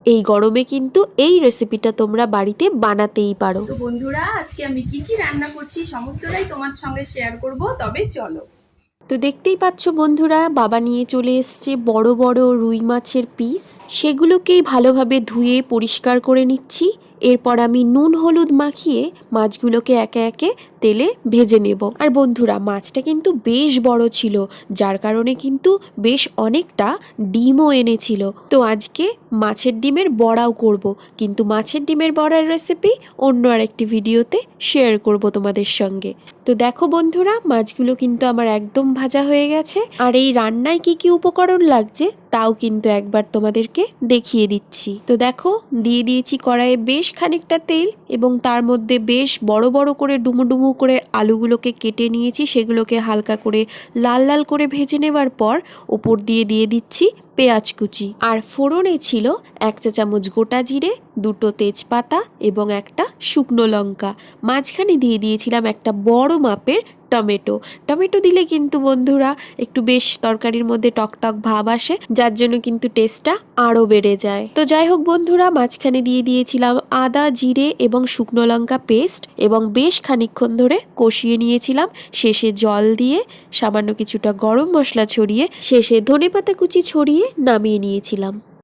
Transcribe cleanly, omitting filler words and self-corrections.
এই গরমে কিন্তু এই রেসিপিটা তোমরা বাড়িতে বানাতেই পারো। তো বন্ধুরা, আজকে আমি কি কি রান্না করছি সমস্তটাই তোমার সঙ্গে শেয়ার করব, তবে চলো। তো দেখতেই পাচ্ছ বন্ধুরা, বাবা নিয়ে চলে এসছে বড় বড় রুই মাছের পিস। সেগুলোকেই ভালোভাবে ধুয়ে পরিষ্কার করে নিচ্ছি। এরপর আমি নুন হলুদ মাখিয়ে মাছগুলোকে একে একে তেলে ভেজে নেব। আর বন্ধুরা, মাছটা কিন্তু বেশ বড় ছিল, যার কারণে কিন্তু বেশ অনেকটা ডিমও এনেছিল। তো আজকে মাছের ডিমের বড়াও করব, কিন্তু মাছের ডিমের বড়ার রেসিপি অন্য আরেকটি ভিডিওতে শেয়ার করব তোমাদের সঙ্গে। তো দেখো বন্ধুরা, মাছগুলো কিন্তু আমার একদম ভাজা হয়ে গেছে। আর এই রান্নায় কি কি উপকরণ লাগছে তাও কিন্তু একবার তোমাদেরকে দেখিয়ে দিচ্ছি। তো দেখো, দিয়ে দিয়েছি কড়াইয়ে বেশ খানিকটা তেল, এবং তার মধ্যে বেশ বড় বড় করে ডুমো ডুমো করে আলুগুলোকে কেটে নিয়েছি। সেগুলোকে হালকা করে লাল লাল করে ভেজে নেবার পর ওপর দিয়ে দিয়ে দিচ্ছি পেঁয়াজ কুচি। আর ফোড়নে ছিল 1 চা চামচ গোটা জিরে, 2টো তেজপাতা এবং একটা শুকনো লঙ্কা। মাঝখানে দিয়ে দিয়েছিলাম একটা বড় মাপের টমেটো। টমেটো দিলে কিন্তু বন্ধুরা একটু বেশ তরকারির মধ্যে টকটক ভাব আসে, যার জন্য কিন্তু টেস্টটা আরও বেড়ে যায়। তো যাই হোক বন্ধুরা, মাঝখানে দিয়ে দিয়েছিলাম আদা জিরে এবং শুকনো লঙ্কা পেস্ট, এবং বেশ খানিকক্ষণ ধরে কষিয়ে নিয়েছিলাম। শেষে জল দিয়ে সামান্য কিছুটা গরম মশলা ছড়িয়ে শেষে ধনেপাতা কুচি ছড়িয়ে নামিয়ে নিয়েছিলাম।